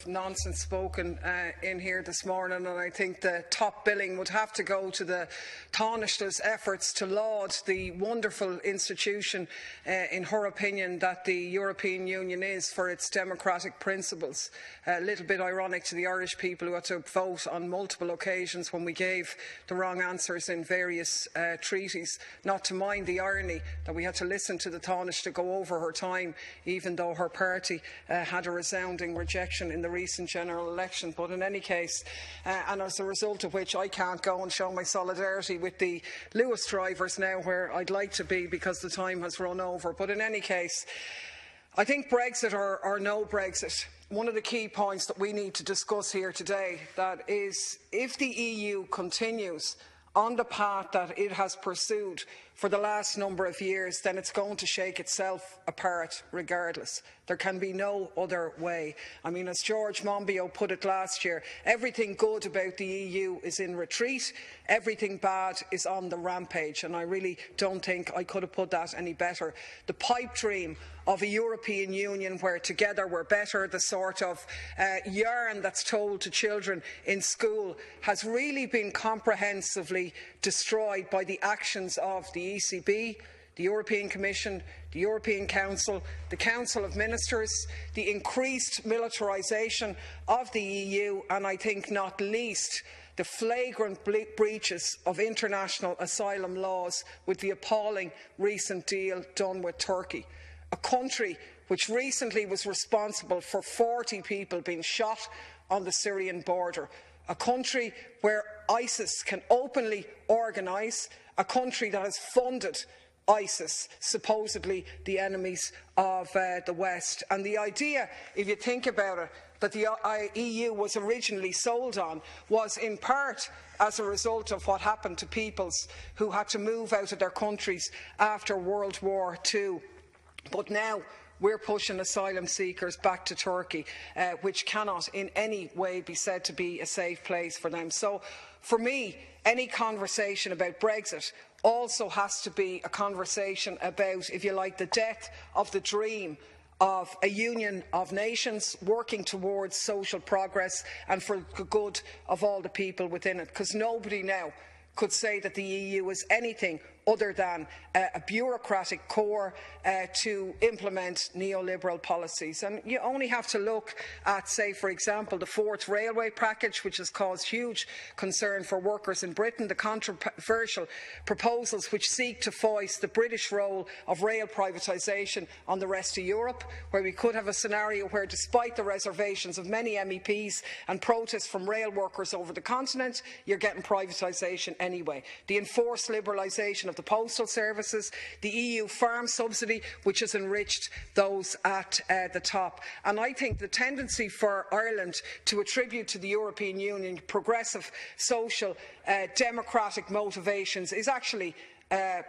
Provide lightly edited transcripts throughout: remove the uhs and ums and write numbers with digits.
nonsense spoken in here this morning, and I think the top billing would have to go to the Taoiseach's efforts to laud the wonderful institution, in her opinion, that the European Union is for its democratic principles. A little bit ironic to the Irish people who had to vote on multiple occasions when we gave the wrong answers in various treaties, not to mind the irony that we had to listen to the Taoiseach to go over her time, even though her party had a resounding rejection in the recent general election. But in any case, and as a result of which I can't go and show my solidarity with the Lewis drivers now where I'd like to be because the time has run over. But in any case, I think Brexit or no Brexit, one of the key points that we need to discuss here today, that is, if the EU continues on the path that it has pursued for the last number of years, then it's going to shake itself apart regardless. There can be no other way. I mean, as George Monbiot put it last year, everything good about the EU is in retreat, everything bad is on the rampage, and I really don't think I could have put that any better. The pipe dream of a European Union where together we're better, the sort of yarn that's told to children in school, has really been comprehensively destroyed by the actions of the ECB, the European Commission, the European Council, the Council of Ministers, the increased militarisation of the EU, and I think not least the flagrant breaches of international asylum laws with the appalling recent deal done with Turkey, a country which recently was responsible for 40 people being shot on the Syrian border, a country where ISIS can openly organise, a country that has funded ISIS, supposedly the enemies of the West. And the idea, if you think about it, that the EU was originally sold on was in part as a result of what happened to peoples who had to move out of their countries after World War II. But now we're pushing asylum seekers back to Turkey, which cannot in any way be said to be a safe place for them. So, for me, any conversation about Brexit also has to be a conversation about, if you like, the death of the dream of a union of nations working towards social progress and for the good of all the people within it. Because nobody now could say that the EU is anything other than a bureaucratic core to implement neoliberal policies. And you only have to look at, say, for example, the fourth railway package, which has caused huge concern for workers in Britain, the controversial proposals which seek to foist the British role of rail privatisation on the rest of Europe, where we could have a scenario where, despite the reservations of many MEPs and protests from rail workers over the continent, you're getting privatisation anyway. The enforced liberalisation of the postal services, the EU farm subsidy, which has enriched those at the top. And I think the tendency for Ireland to attribute to the European Union progressive, social, democratic motivations is actually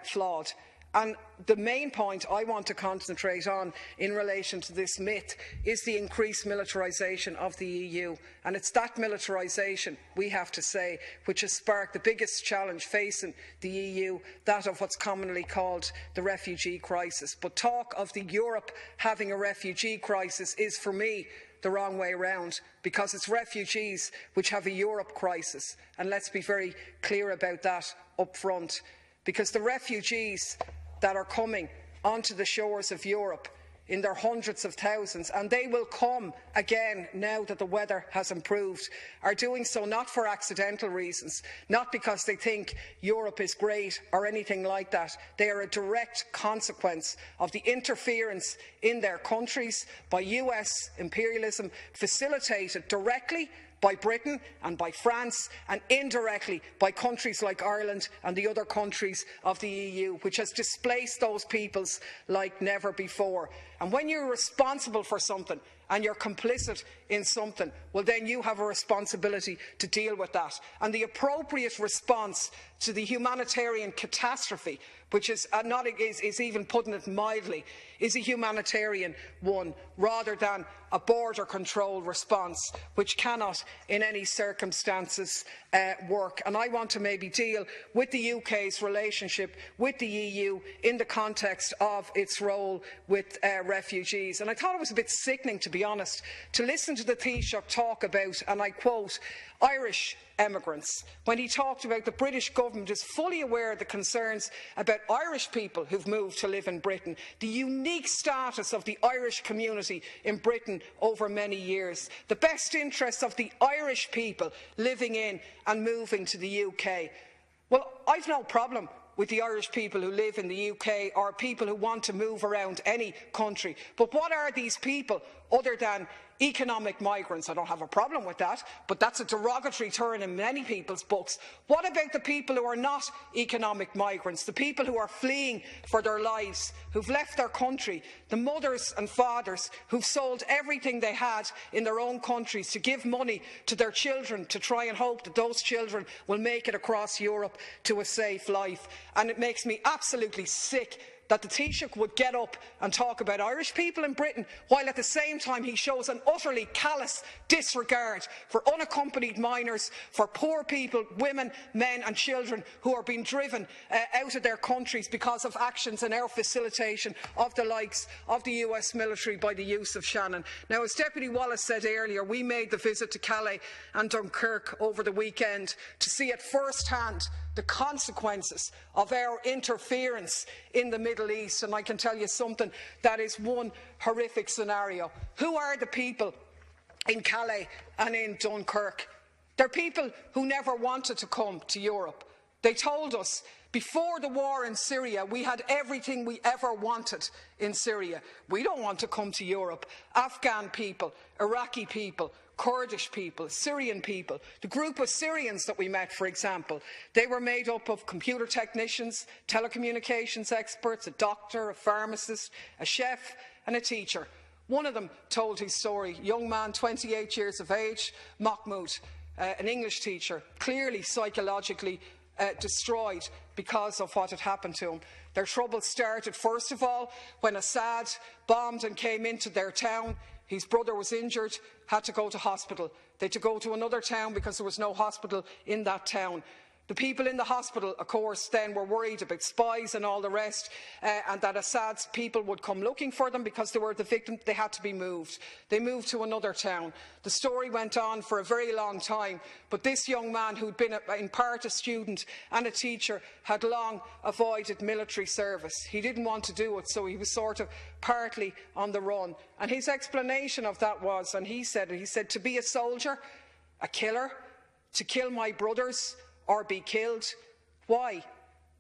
flawed. And the main point I want to concentrate on in relation to this myth is the increased militarisation of the EU. And it's that militarisation, we have to say, which has sparked the biggest challenge facing the EU, that of what's commonly called the refugee crisis. But talk of Europe having a refugee crisis is, for me, the wrong way round, because it's refugees which have a Europe crisis. And let's be very clear about that up front, because the refugees that are coming onto the shores of Europe in their hundreds of thousands, and they will come again now that the weather has improved, are doing so not for accidental reasons, not because they think Europe is great or anything like that. They are a direct consequence of the interference in their countries by US imperialism, facilitated directly by Britain and by France, and indirectly by countries like Ireland and the other countries of the EU, which has displaced those peoples like never before. And when you're responsible for something and you're complicit in something, well, then you have a responsibility to deal with that. And the appropriate response to the humanitarian catastrophe, which is even putting it mildly, is a humanitarian one rather than a border control response, which cannot in any circumstances work. And I want to maybe deal with the UK's relationship with the EU in the context of its role with refugees. And I thought it was a bit sickening, to be honest, to listen to the Taoiseach talk about, and I quote, Irish emigrants, when he talked about the British government is fully aware of the concerns about Irish people who've moved to live in Britain, the unique status of the Irish community in Britain over many years, the best interests of the Irish people living in and moving to the UK. Well, I've no problem with the Irish people who live in the UK or people who want to move around any country. But what are these people other than economic migrants? I don't have a problem with that, but that's a derogatory term in many people's books. What about the people who are not economic migrants, the people who are fleeing for their lives, who've left their country, the mothers and fathers who've sold everything they had in their own countries to give money to their children to try and hope that those children will make it across Europe to a safe life? And it makes me absolutely sick that the Taoiseach would get up and talk about Irish people in Britain, while at the same time he shows an utterly callous disregard for unaccompanied minors, for poor people, women, men and children who are being driven out of their countries because of actions and our facilitation of the likes of the US military by the use of Shannon. Now, as Deputy Wallace said earlier, we made the visit to Calais and Dunkirk over the weekend to see at first hand the consequences of our interference in the Middle East, and I can tell you something, that is one horrific scenario. Who are the people in Calais and in Dunkirk? They're people who never wanted to come to Europe. They told us before the war in Syria we had everything we ever wanted in Syria. We don't want to come to Europe. Afghan people, Iraqi people, Kurdish people, Syrian people, the group of Syrians that we met, for example, they were made up of computer technicians, telecommunications experts, a doctor, a pharmacist, a chef and a teacher. One of them told his story, young man, 28 years of age, Mahmoud, an English teacher, clearly psychologically destroyed because of what had happened to him. Their troubles started, first of all, when Assad bombed and came into their town. His brother was injured, had to go to hospital. They had to go to another town because there was no hospital in that town. The people in the hospital, of course, then were worried about spies and all the rest, and that Assad's people would come looking for them because they were the victims. They had to be moved. They moved to another town. The story went on for a very long time, but this young man, who'd been in part a student and a teacher, had long avoided military service. He didn't want to do it, so he was sort of partly on the run. And his explanation of that was, and he said, to be a soldier, a killer, to kill my brothers, or be killed. Why?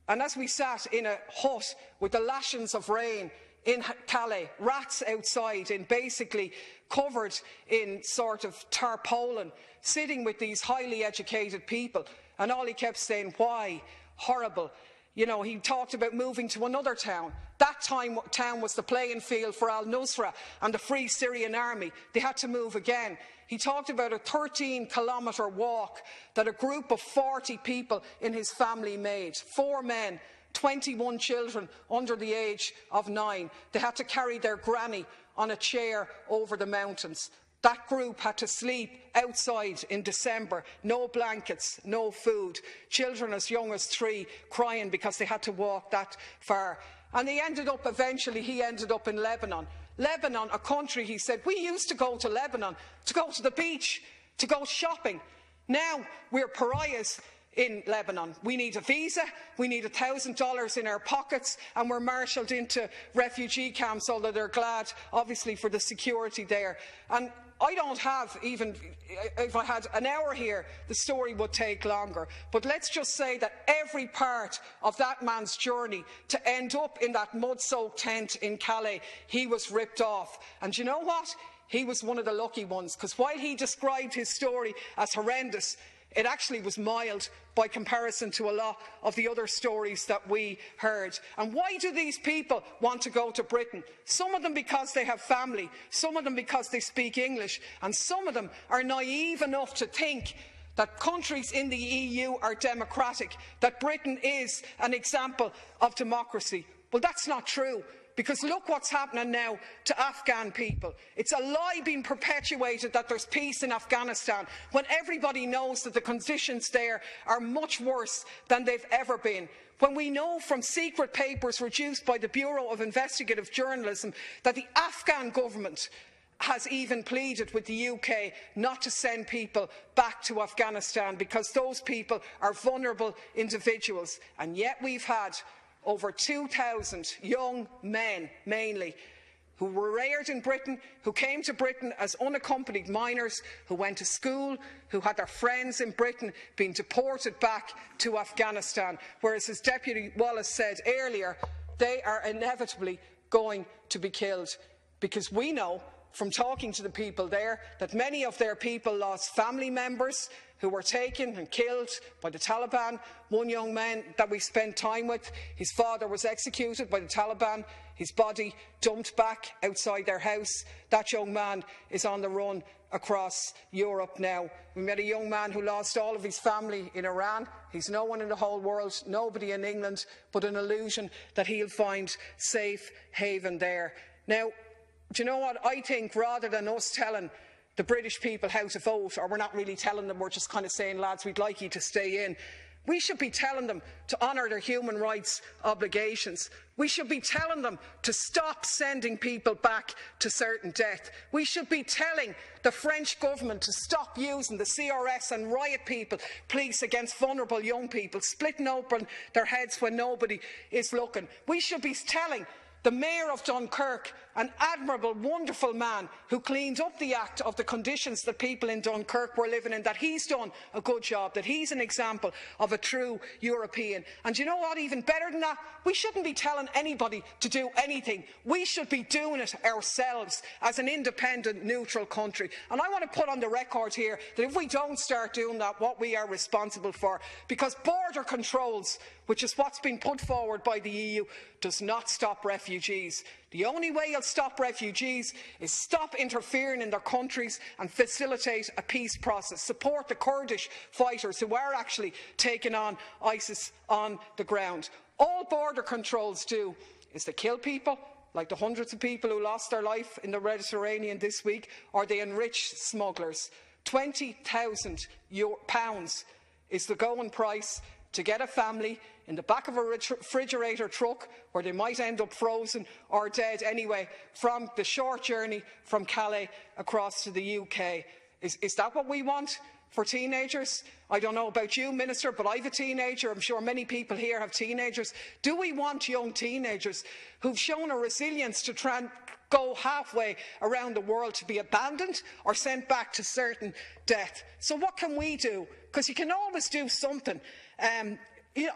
And as we sat in a hut with the lashings of rain in Calais, rats outside, in basically covered in sort of tarpaulin, sitting with these highly educated people, and all he kept saying, why? Horrible. You know, he talked about moving to another town. That town was the playing field for al-Nusra and the Free Syrian Army. They had to move again. He talked about a 13-kilometre walk that a group of 40 people in his family made. 4 men, 21 children under the age of 9. They had to carry their granny on a chair over the mountains. That group had to sleep outside in December, no blankets, no food, children as young as 3 crying because they had to walk that far. And he ended up in Lebanon. Lebanon, a country, he said, we used to go to Lebanon to go to the beach, to go shopping. Now we're pariahs in Lebanon. We need a visa, we need $1,000 in our pockets, and we're marshalled into refugee camps, although they're glad, obviously, for the security there. And I don't have, even if I had an hour here, the story would take longer. But let's just say that every part of that man's journey to end up in that mud-soaked tent in Calais, he was ripped off. And you know what? He was one of the lucky ones, because while he described his story as horrendous, it actually was mild by comparison to a lot of the other stories that we heard. And why do these people want to go to Britain? Some of them because they have family, some of them because they speak English, and some of them are naive enough to think that countries in the EU are democratic, that Britain is an example of democracy. Well, that's not true. Because look what's happening now to Afghan people. It's a lie being perpetuated that there's peace in Afghanistan when everybody knows that the conditions there are much worse than they've ever been. When we know from secret papers produced by the Bureau of Investigative Journalism that the Afghan government has even pleaded with the UK not to send people back to Afghanistan because those people are vulnerable individuals. And yet we've had over 2,000 young men, mainly, who were reared in Britain, who came to Britain as unaccompanied minors, who went to school, who had their friends in Britain, being deported back to Afghanistan. Whereas, as Deputy Wallace said earlier, they are inevitably going to be killed. Because we know from talking to the people there that many of their people lost family members who were taken and killed by the Taliban. One young man that we spent time with, his father was executed by the Taliban, his body dumped back outside their house. That young man is on the run across Europe now. We met a young man who lost all of his family in Iran. He's no one in the whole world, nobody in England, but an illusion that he'll find safe haven there. Now, do you know what? I think rather than us telling the British people how to vote, or we're not really telling them, we're just kind of saying, lads, we'd like you to stay in, we should be telling them to honour their human rights obligations. We should be telling them to stop sending people back to certain death. We should be telling the French government to stop using the CRS and riot people, police against vulnerable young people, splitting open their heads when nobody is looking. We should be telling the Mayor of Dunkirk, an admirable, wonderful man who cleaned up the act of the conditions that people in Dunkirk were living in, that he's done a good job, that he's an example of a true European. And you know what, even better than that, we shouldn't be telling anybody to do anything. We should be doing it ourselves as an independent, neutral country. And I want to put on the record here that if we don't start doing that, what we are responsible for, because border controls, which is what's been put forward by the EU, does not stop refugees. The only way you'll stop refugees is stop interfering in their countries and facilitate a peace process. Support the Kurdish fighters who are actually taking on ISIS on the ground. All border controls do is to kill people, like the hundreds of people who lost their life in the Mediterranean this week, or they enrich smugglers. £20,000 is the going price to get a family in the back of a refrigerator truck where they might end up frozen or dead anyway from the short journey from Calais across to the UK. Is that what we want for teenagers? I don't know about you, Minister, but I have a teenager. I'm sure many people here have teenagers. Do we want young teenagers who've shown a resilience to try and go halfway around the world to be abandoned or sent back to certain death? So what can we do? Because you can always do something. You know,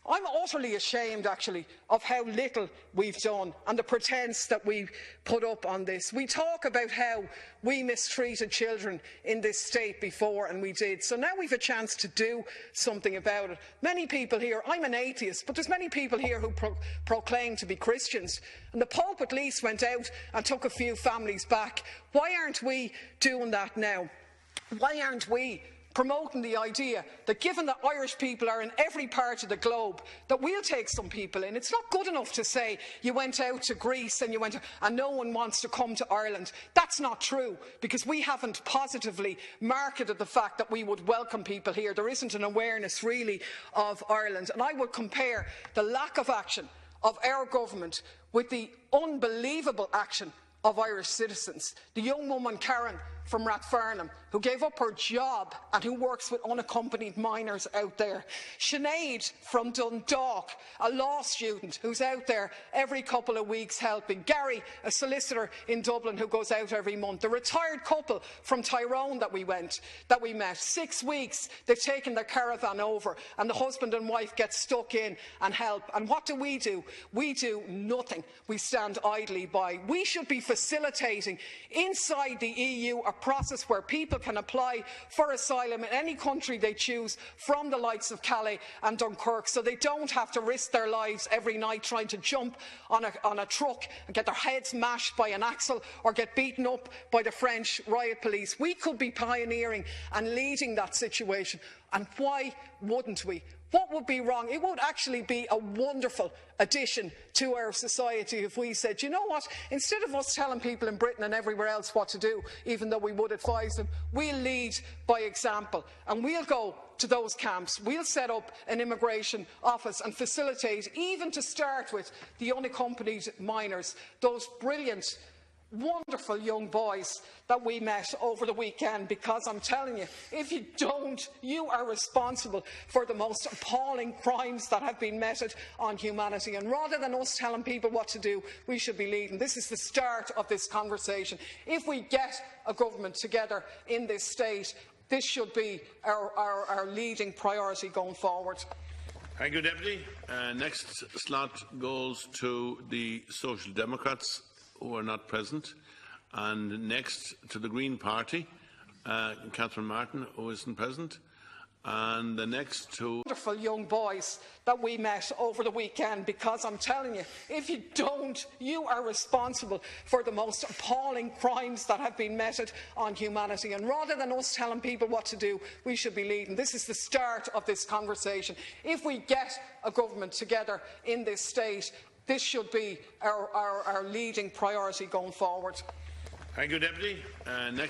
I'm utterly ashamed, actually, of how little we've done and the pretence that we put up on this. We talk about how we mistreated children in this state before, and we did. So now we've a chance to do something about it. Many people here, I'm an atheist, but there's many people here who proclaim to be Christians. And the Pope at least went out and took a few families back. Why aren't we doing that now? Why aren't we promoting the idea that, given that Irish people are in every part of the globe, that we'll take some people in? It's not good enough to say you went out to Greece and no one wants to come to Ireland. That's not true, because we haven't positively marketed the fact that we would welcome people here. There isn't an awareness really of Ireland. And I would compare the lack of action of our government with the unbelievable action of Irish citizens. The young woman Karen from Rathfarnham, who gave up her job and who works with unaccompanied minors out there. Sinead from Dundalk, a law student who's out there every couple of weeks helping. Gary, a solicitor in Dublin who goes out every month. The retired couple from Tyrone that we met. 6 weeks they've taken their caravan over, and the husband and wife get stuck in and help. And what do? We do nothing. We stand idly by. We should be facilitating inside the EU a process where people can apply for asylum in any country they choose from the likes of Calais and Dunkirk, so they don't have to risk their lives every night trying to jump on a truck and get their heads mashed by an axle or get beaten up by the French riot police. We could be pioneering and leading that situation, and why wouldn't we? What would be wrong? It would actually be a wonderful addition to our society if we said, you know what, instead of us telling people in Britain and everywhere else what to do, even though we would advise them, we'll lead by example and we'll go to those camps. We'll set up an immigration office and facilitate, even to start with, the unaccompanied minors, those brilliant, wonderful young boys that we met over the weekend, because I'm telling you, if you don't, you are responsible for the most appalling crimes that have been meted on humanity. And rather than us telling people what to do, we should be leading. This is the start of this conversation. If we get a government together in this state, this should be our leading priority going forward. Thank you, Deputy. Next slot goes to the Social Democrats, who are not present, and next to the Green Party, Catherine Martin, who isn't present, and the next to wonderful young boys that we met over the weekend, because I'm telling you, if you don't, you are responsible for the most appalling crimes that have been meted on humanity. And rather than us telling people what to do, we should be leading. This is the start of this conversation. If we get a government together in this state, this should be our leading priority going forward. Thank you, Deputy. Next